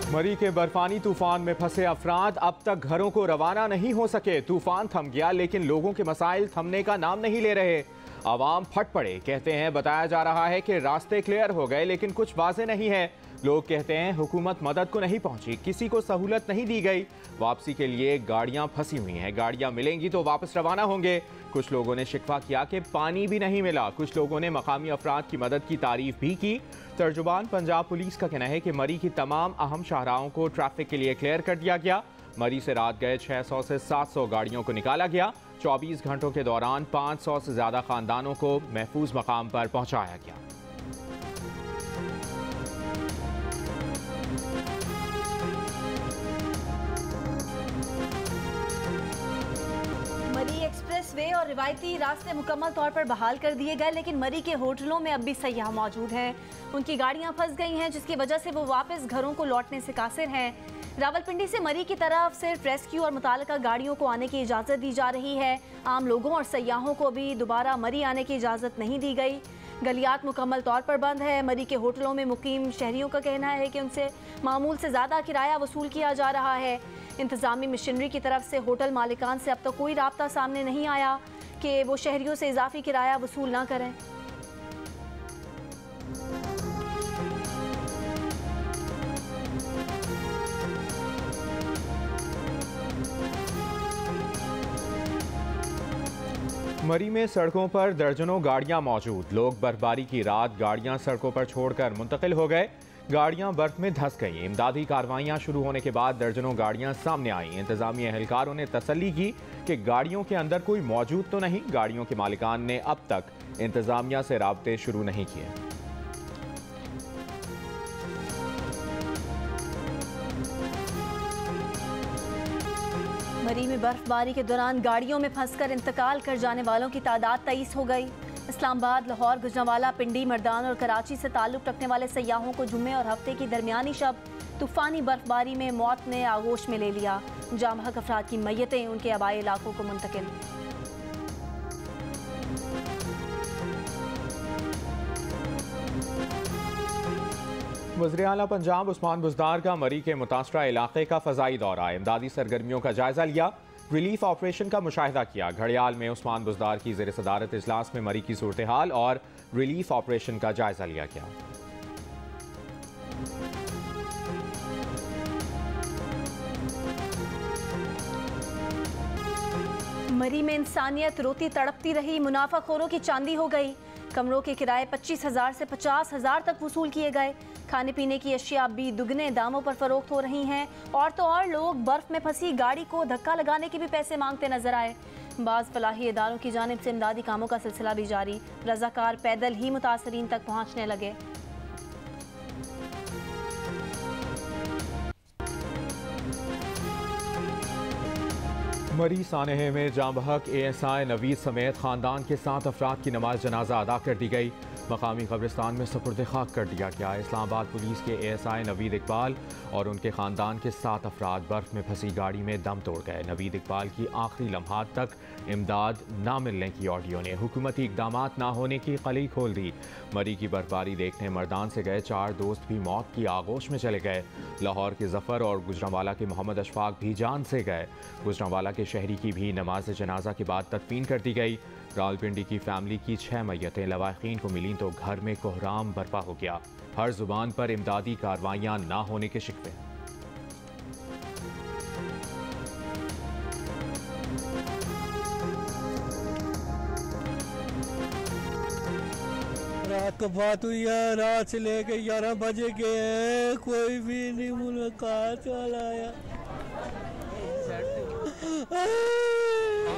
मरी के बर्फानी तूफान में फंसे अफराद अब तक घरों को रवाना नहीं हो सके। तूफान थम गया लेकिन लोगों के मसाइल थमने का नाम नहीं ले रहे। आवाम फट पड़े। कहते हैं बताया जा रहा है कि रास्ते क्लियर हो गए लेकिन कुछ वाज़ेह नहीं है। लोग कहते हैं हुकूमत मदद को नहीं पहुंची, किसी को सहूलत नहीं दी गई। वापसी के लिए गाड़ियां फंसी हुई हैं, गाड़ियां मिलेंगी तो वापस रवाना होंगे। कुछ लोगों ने शिकवा किया कि पानी भी नहीं मिला। कुछ लोगों ने मकामी अफराद की मदद की तारीफ भी की। तर्जुमान पंजाब पुलिस का कहना है कि मरी की तमाम अहम शाहराहों को ट्रैफिक के लिए क्लियर कर दिया गया। मरी से रात गए 600 से 700 गाड़ियों को निकाला गया। 24 घंटों के दौरान 500 से ज़्यादा खानदानों को महफूज मकाम पर पहुंचाया गया। मरी एक्सप्रेस वे और रिवायती रास्ते मुकम्मल तौर पर बहाल कर दिए गए, लेकिन मरी के होटलों में अब भी सयाह मौजूद हैं। उनकी गाड़ियां फंस गई हैं, जिसकी वजह से वो वापस घरों को लौटने से कासिर हैं। रावलपिंडी से मरी की तरफ सिर्फ रेस्क्यू और मुताल्लिका गाड़ियों को आने की इजाज़त दी जा रही है। आम लोगों और सयाहों को भी दोबारा मरी आने की इजाज़त नहीं दी गई। गलियात मुकम्मल तौर पर बंद है। मरी के होटलों में मुकीम शहरियों का कहना है कि उनसे मामूल से ज़्यादा किराया वसूल किया जा रहा है। इंतज़ामी मशीनरी की तरफ से होटल मालिकान से अब तक कोई राब्ता सामने नहीं आया कि वो शहरियों से इजाफी किराया वसूल ना करें। मरी में सड़कों पर दर्जनों गाड़ियां मौजूद। लोग बर्फबारी की रात गाड़ियां सड़कों पर छोड़कर मुंतकिल हो गए। गाड़ियां बर्फ में धंस गईं। इमदादी कार्रवाइयां शुरू होने के बाद दर्जनों गाड़ियां सामने आईं। इंतजामी एहलकारों ने तसल्ली की कि गाड़ियों के अंदर कोई मौजूद तो नहीं। गाड़ियों के मालिकान ने अब तक इंतजामिया से राब्ते शुरू नहीं किए। मरी में बर्फबारी के दौरान गाड़ियों में फंसकर इंतकाल कर जाने वालों की तादाद 23 हो गई। इस्लामाबाद, लाहौर, गुजरांवाला, पिंडी, मर्दान और कराची से ताल्लुक़ रखने वाले सयाहों को जुम्मे और हफ्ते की दरमियानी शब तूफ़ानी बर्फबारी में मौत ने आगोश में ले लिया। जाम हक अफराद की मैयतें उनके आबाई इलाकों को मुंतकिल। वज़ीर आला पंजाब उस्मान बुज़दार का मरी के मुतासरा इलाके का फ़ज़ाई दौरा। इमदादी सरगर्मियों का जायज़ा लिया, रिलीफ ऑपरेशन का मुशाहिदा किया। घड़ियाल में उस्मान बुज़दार की ज़ेर सदारत इजलास में मरी की सूरत हाल और रिलीफ ऑपरेशन का जायज़ा लिया गया। मरी में इंसानियत रोती तड़पती रही। मुनाफाखोरों की चांदी हो गई। कमरों के किराए 25,000 से 50,000 तक वसूल किए गए। खाने पीने की अशिया भी दुगने दामों पर फरोख्त हो रही हैं। और तो और लोग बर्फ में फंसी गाड़ी को धक्का लगाने के भी पैसे मांगते नजर आए। बाज़ फलाही इदारों की जानिब से इमदादी कामों का सिलसिला भी जारी। रज़ाकार पैदल ही मुतासरीन तक पहुँचने लगे। मरी सानहे में जांबहक ASI नवीद समेत खानदान के 7 अफराद की नमाज जनाजा अदा कर दी गई। मकामी कब्रिस्तान में सुपुर्द खाक कर दिया गया। इस्लामाबाद पुलिस के ASI नवीद इकबाल और उनके खानदान के 7 अफराद बर्फ में फंसी गाड़ी में दम तोड़ गए। नवीद इकबाल की आखिरी लम्हात तक इमदाद ना मिलने की ऑडियो ने हुकूमती इकदामात ना होने की कली खोल दी। मरी की बर्फबारी देखने मर्दान से गए 4 दोस्त भी मौत की आगोश में चले गए। लाहौर के जफ़र और गुजरांवाला के मोहम्मद अशफाक भी जान से गए। गुजरांवाला के शहरी की भी नमाज जनाजा के बाद तदफीन कर दी गई। रावलपिंडी की फैमिली की 6 मैयतें लवाहिकीन को मिली तो घर में कोहराम बर्पा हो गया। हर जुबान पर इमदादी कार्रवाइयां ना होने के शिकवे। रात को बात हुई है, रात से लेके 11 बजे के हैं, कोई भी नहीं मुलाकात वाला आया।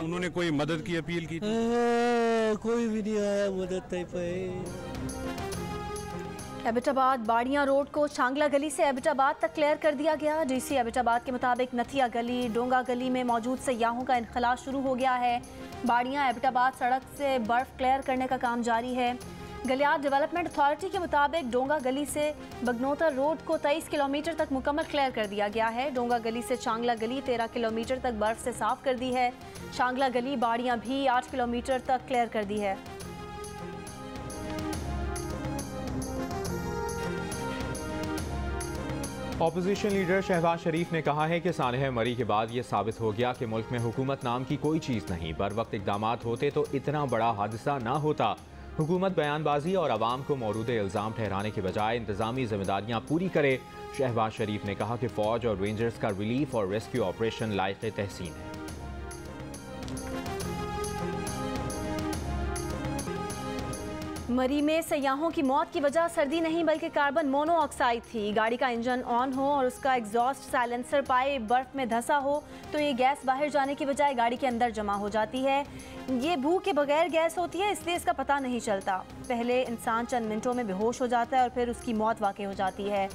उन्होंने कोई मदद की अपील की थी? कोई भी नहीं आया मदद नहीं पाई। एबटाबाद बाड़ियां रोड को छांगला गली से एबटाबाद तक क्लियर कर दिया गया। DC एबटाबाद के मुताबिक नथिया गली, डोंगा गली में मौजूद सयाहों का इनखला शुरू हो गया है। बाड़ियां एबटाबाद सड़क से बर्फ क्लियर करने का काम जारी है। गलियात डेवलपमेंट अथॉरिटी के मुताबिक डोंगा गली से बगनोतर रोड को 23 किलोमीटर तक मुकम्मल क्लियर कर दिया गया है। डोंगा गली से चांगला गली 13 किलोमीटर तक बर्फ से साफ कर दी है। चांगला गली बाड़ियां भी 8 किलोमीटर तक क्लियर कर दी है। अपोजिशन लीडर शहबाज शरीफ ने कहा है कि सानह मरी के बाद ये साबित हो गया कि मुल्क में हुकूमत नाम की कोई चीज़ नहीं। बर वक्त इकदाम होते तो इतना बड़ा हादसा ना होता। हुकूमत बयानबाजी और आवाम को मौरूद इल्ज़ाम ठहराने के बजाय इंतजामी जिम्मेदारियाँ पूरी करे। शहबाज शरीफ ने कहा कि फ़ौज और रेंजर्स का रिलीफ और रेस्क्यू ऑपरेशन लायक तहसीन है। मरी में सयाहों की मौत की वजह सर्दी नहीं बल्कि कार्बन मोनोऑक्साइड थी। गाड़ी का इंजन ऑन हो और उसका एग्जॉस्ट साइलेंसर पाइप बर्फ में धंसा हो तो ये गैस बाहर जाने की बजाय गाड़ी के अंदर जमा हो जाती है। ये भू के बगैर गैस होती है, इसलिए इसका पता नहीं चलता। पहले इंसान चंद मिनटों में बेहोश हो जाता है और फिर उसकी मौत वाक़ई हो जाती है।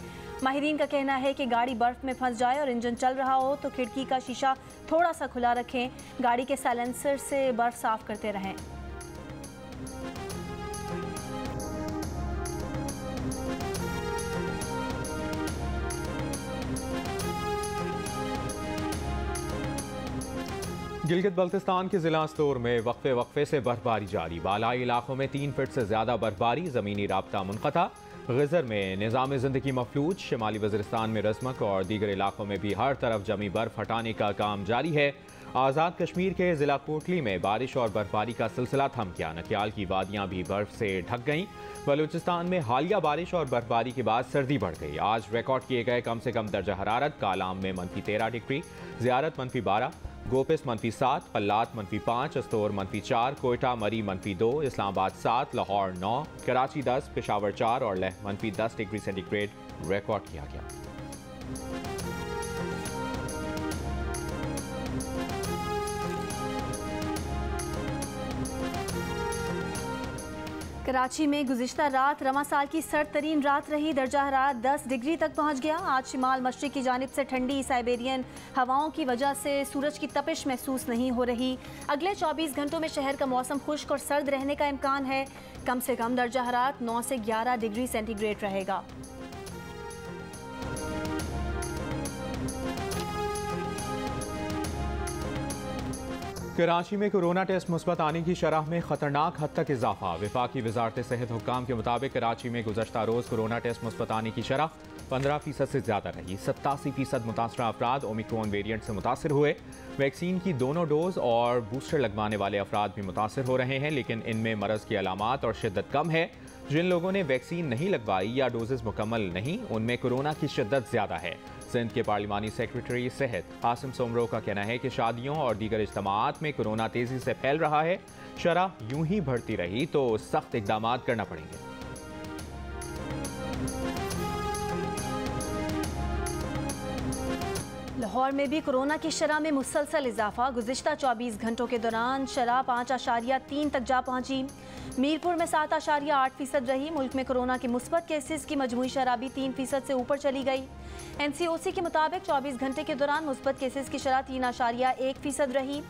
माहिरीन का कहना है कि गाड़ी बर्फ में फंस जाए और इंजन चल रहा हो तो खिड़की का शीशा थोड़ा सा खुला रखें। गाड़ी के साइलेंसर से बर्फ साफ करते रहें। गिलगित बल्तिस्तान के जिला स्तोर में वक्फे से बर्फबारी जारी। बालाई इलाकों में 3 फीट से ज्यादा बर्फबारी, जमीनी राब्ता मुनक़ता। ग़ज़र में निज़ाम ज़िंदगी मफलूज। शिमाली वज़ीरिस्तान में रज़मक और दीगर इलाकों में भी हर तरफ जमी बर्फ हटाने का काम जारी है। आज़ाद कश्मीर के ज़िला कोटली में बारिश और बर्फबारी का सिलसिला थम गया। नकियाल की वादियाँ भी बर्फ से ढक गईं। बलूचिस्तान में हालिया बारिश और बर्फबारी के बाद सर्दी बढ़ गई। आज रिकॉर्ड किए गए कम से कम दर्जा हरारत: कालाम में -13 डिग्री, ज़ियारत -12, गोपिस -7, पल्लात -5, अस्तोर -4, कोयटा मरी -2, इस्लामाबाद 7, लाहौर 9, कराची 10, पेशावर 4 और लेह -10 डिग्री सेंटीग्रेड रिकॉर्ड किया गया। कराची में गुज़िश्ता रात रवां साल की सर्द तरीन रात रही। दर्जा हरारत 10 डिग्री तक पहुंच गया। आज शिमाल मशरिक की जानिब से ठंडी साइबेरियन हवाओं की वजह से सूरज की तपिश महसूस नहीं हो रही। अगले 24 घंटों में शहर का मौसम खुश्क और सर्द रहने का इम्कान है। कम से कम दर्जा हरारत 9 से 11 डिग्री सेंटीग्रेड रहेगा। कराची में कोरोना टेस्ट मुस्बत आने की शरह में खतरनाक हद तक इजाफा। वफाकी वजारत सेहत हुक्काम के मुताबिक कराची में गुज़श्ता रोज़ कोरोना टेस्ट मुस्बत आने की शरह 15% से ज़्यादा रही। 87% मुतासरा अफराद ओमिक्रॉन वेरिएंट से मुतासर हुए। वैक्सीन की दोनों डोज और बूस्टर लगवाने वाले अफराद भी मुतासर हो रहे हैं, लेकिन इनमें मरज़ की अलामात और शिद्दत कम है। जिन लोगों ने वैक्सीन नहीं लगवाई या डोजेस मुकम्मल नहीं, उनमें कोरोना की शिद्दत ज़्यादा है। सिंध के पार्लिमानी सेक्रेटरी सेहत कासिम सोमरो का कहना है कि शादियों और दीगर इज्तिमाआत में कोरोना तेज़ी से फैल रहा है। शरह यूं ही बढ़ती रही तो सख्त इक़दाम करना पड़ेंगे। लाहौर में भी कोरोना की शरह में मुसलसल इजाफा। गुज़िश्ता 24 घंटों के दौरान शरह 5.3 तक जा पहुंची। मीरपुर में 7.8% रही। मुल्क में कोरोना के मुस्बत केसेस की मजमूई शरह भी 3% से ऊपर चली गई। NCOC के मुताबिक 24 घंटे के दौरान मुस्बत केसेस की शरह 3.1% रही।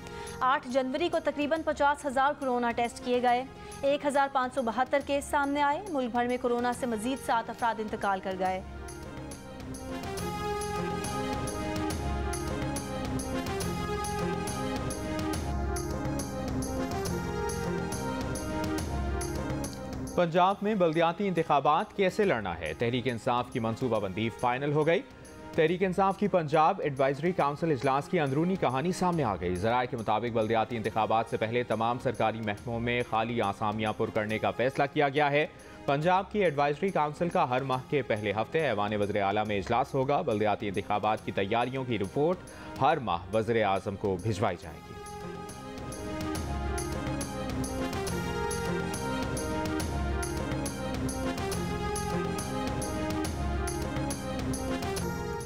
8 जनवरी को तकरीबन 50,000 कोरोना टेस्ट किए गए। 1,572 केस सामने आए। मुल्क भर में कोरोना से मजीद 7 अफराद इंतकाल कर गए। पंजाब में बल्दियाती इंतखाबात कैसे लड़ना है, तहरीक इंसाफ की मनसूबाबंदी फाइनल हो गई। तहरीक इंसाफ की पंजाब एडवाइजरी काउंसिल इजलास की अंदरूनी कहानी सामने आ गई। ज़राए के मुताबिक बल्दियाती इंतखाबात से पहले तमाम सरकारी महकमों में खाली आसामियां पुर करने का फैसला किया गया है। पंजाब की एडवाइजरी काउंसिल का हर माह के पहले हफ्ते ऐवान वज़ीर आला में इजलास होगा। बल्दियाती इंतखाबात की तैयारियों की रिपोर्ट हर माह वज़ीर आज़म को भिजवाई जाएगी।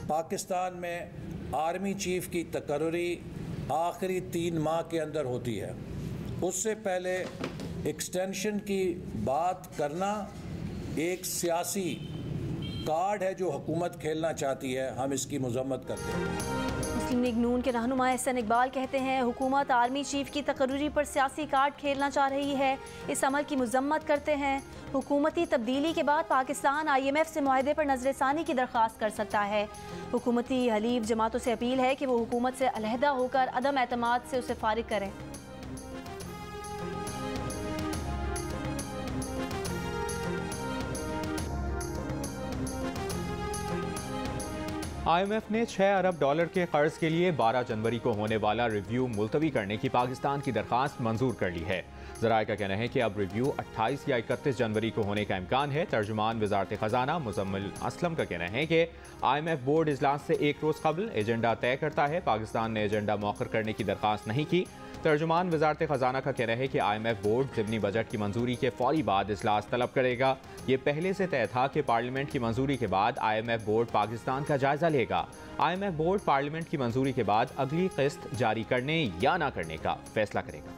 पाकिस्तान में आर्मी चीफ की तकर्री आखिरी 3 माह के अंदर होती है। उससे पहले एक्सटेंशन की बात करना एक सियासी कार्ड है जो हुकूमत खेलना चाहती है। हम इसकी मजम्मत करते हैं। मुस्लिम लीग नून के रहनुमा एहसन इकबाल कहते हैं, हुकूमत आर्मी चीफ की तकर्री पर सियासी कार्ड खेलना चाह रही है। इस अमल की मजम्मत करते हैं। हुकूमती तब्दीली के बाद पाकिस्तान IMF से मुआहदे पर नजरसानी की दरख्वास्त कर सकता है। हुकूमती हलीफ जमातों से अपील है कि वो हुकूमत से अलहदा होकर अदम एतमाद से उसे फारिग करें। IMF ने 6 अरब डॉलर के कर्ज के लिए 12 जनवरी को होने वाला रिव्यू मुलतवी करने की पाकिस्तान की दरखास्त मंजूर कर ली है। ज़राए का कहना है कि अब रिव्यू 28 या 31 जनवरी को होने का इम्कान है। तर्जुमान वज़ारत ख़जाना मुज़म्मिल असलम का कहना है कि IMF बोर्ड इजलास से एक रोज़ कबल एजेंडा तय करता है। पाकिस्तान ने एजेंडा मौखर करने की दरखास्त नहीं की। तर्जुमान वज़ारत ख़जाना का कहना है कि IMF बोर्ड ज़िमनी बजट की मंजूरी के फौरी बाद इजलास तलब करेगा। ये पहले से तय था कि पार्लियामेंट की मंजूरी के बाद IMF बोर्ड पाकिस्तान का जायजा लेगा। IMF बोर्ड पार्लियामेंट की मंजूरी के बाद अगली किस्त जारी करने या ना करने का फैसला करेगा।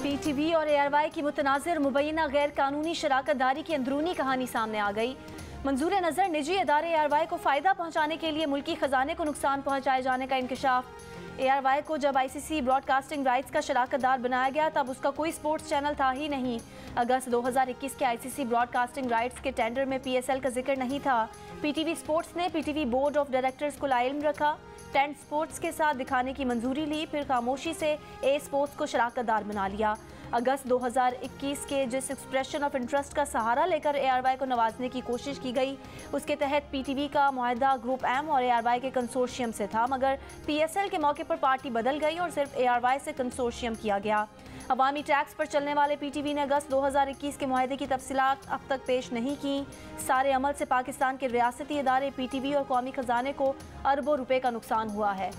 PTV और ARY की मुतनाज़िर मुबैना गैर कानूनी शराकत दारी की अंदरूनी कहानी सामने आ गई। मंजूर नज़र निजी इदारे ARY को फ़ायदा पहुँचाने के लिए मुल्की ख़जाने को नुकसान पहुँचाए जाने का इंकशाफ। ARY को जब ICC ब्रॉडकास्टिंग राइट्स का शराकत दार बनाया गया तब उसका कोई स्पोर्ट्स चैनल था ही नहीं। अगस्त 2021 के ICC ब्रॉडकास्टिंग राइट्स के टेंडर में PSL का जिक्र नहीं था। PTV स्पोर्ट्स ने PTV बोर्ड ऑफ डायरेक्टर्स को लाइल्म रखा, 10 स्पोर्ट्स के साथ दिखाने की मंजूरी ली, फिर खामोशी से ए स्पोर्ट्स को शराकत दार बना लिया। अगस्त 2021 के जिस एक्सप्रेशन ऑफ इंटरेस्ट का सहारा लेकर ARY को नवाजने की कोशिश की गई, उसके तहत PTV का मुआहदा ग्रुप M और ARY के कंसोर्शियम से था, मगर PSL के मौके पर पार्टी बदल गई और सिर्फ ARY से कंसोर्शियम किया गया। अवामी टैक्स पर चलने वाले PTV ने अगस्त 2021 के मुआहदे की तफसीलात अब तक पेश नहीं की। सारे अमल से पाकिस्तान के रियासती इदारे PTV और कौमी खजाने को अरबों रुपए का नुकसान हुआ है।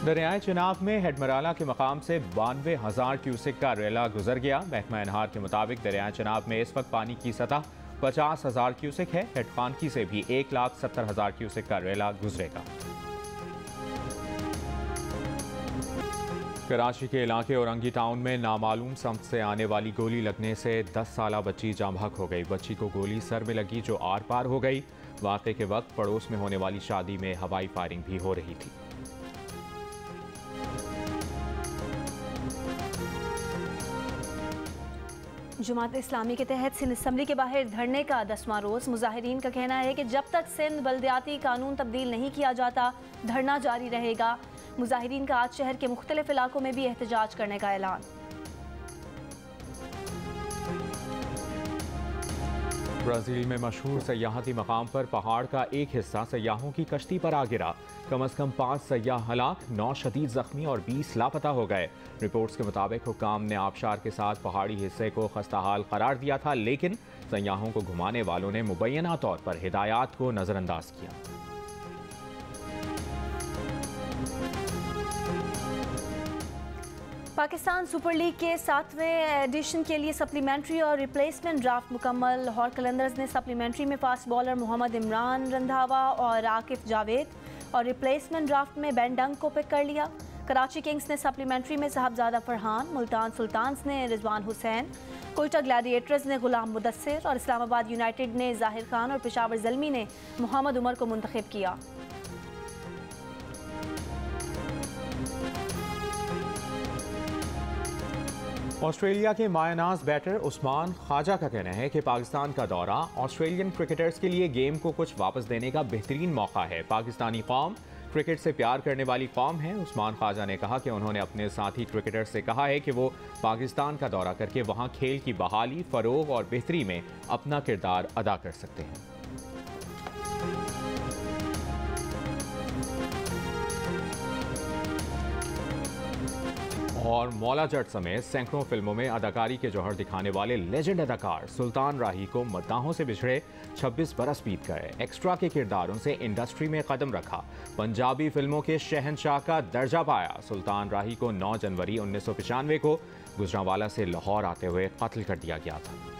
दरियाए चिनाब में हेडमराला के मकाम से 92,000 क्यूसेक का रेला गुजर गया। महकमा इनहार के मुताबिक दरियाए चिनाब में इस वक्त पानी की सतह 50,000 क्यूसेक है। हेडखानकी से भी 1,70,000 क्यूसेक का रेला गुजरेगा। कराची के इलाके औरंगी टाउन में नामालूम समत से आने वाली गोली लगने से 10 साला बच्ची जाँ बहक हो गई। बच्ची को गोली सर में लगी जो आर पार हो गई। वाक़े के वक्त पड़ोस में होने वाली शादी में हवाई फायरिंग भी हो रही थी। जमात इस्लामी के तहत सिंध असम्बली के बाहर धरने का 10वां रोज़। मुजाहिरीन का कहना है कि जब तक सिंध बल्दियाती कानून तब्दील नहीं किया जाता धरना जारी रहेगा। मुजाहिरीन का आज शहर के मुख्तलिफ इलाकों में भी एहतजाज करने का ऐलान। ब्राज़ील में मशहूर सयाहती मकाम पर पहाड़ का एक हिस्सा सयाहों की कश्ती पर आ गिरा। कम अज़ कम 5 सयाह हलाक, 9 शदीद ज़ख्मी और 20 लापता हो गए। रिपोर्ट्स के मुताबिक हुक्काम ने आबशार के साथ पहाड़ी हिस्से को खस्ताहाल करार दिया था, लेकिन सयाहों को घुमाने वालों ने मुबैना तौर पर हिदायत को नज़रअंदाज किया। पाकिस्तान सुपर लीग के 7वें एडिशन के लिए सप्लीमेंट्री और रिप्लेसमेंट ड्राफ्ट मुकम्मल। लाहौर कलंदर्स ने सप्लीमेंट्री में फास्ट बॉलर मोहम्मद इमरान रंधावा और आकिफ जावेद और रिप्लेसमेंट ड्राफ्ट में बेन डंग को पिक कर लिया। कराची किंग्स ने सप्लीमेंट्री में साहबजादा फरहान, मुल्तान सुल्तान्स ने रिजवान हुसैन, कोयटा ग्लैडिएटर्स ने गुलाम मुदस्सिर और इस्लामाबाद यूनाइटेड ने जाहिर खान और पेशावर ज़ल्मी ने मोहम्मद उमर को मुंतखब किया। ऑस्ट्रेलिया के मायनाज बैटर उस्मान ख्वाजा का कहना है कि पाकिस्तान का दौरा ऑस्ट्रेलियन क्रिकेटर्स के लिए गेम को कुछ वापस देने का बेहतरीन मौका है। पाकिस्तानी कौम क्रिकेट से प्यार करने वाली कौम है। उस्मान ख्वाजा ने कहा कि उन्होंने अपने साथी क्रिकेटर्स से कहा है कि वो पाकिस्तान का दौरा करके वहाँ खेल की बहाली, फ़रोग और बेहतरी में अपना किरदार अदा कर सकते हैं। और मौला जट समेत सैकड़ों फिल्मों में अदाकारी के जौहर दिखाने वाले लेजेंड अदाकार सुल्तान राही को मद्दाहों से बिछड़े 26 बरस बीत गए। एक्स्ट्रा के किरदारों से इंडस्ट्री में कदम रखा, पंजाबी फिल्मों के शहंशाह का दर्जा पाया। सुल्तान राही को 9 जनवरी 1995 को गुजरांवाला से लाहौर आते हुए कत्ल कर दिया गया था।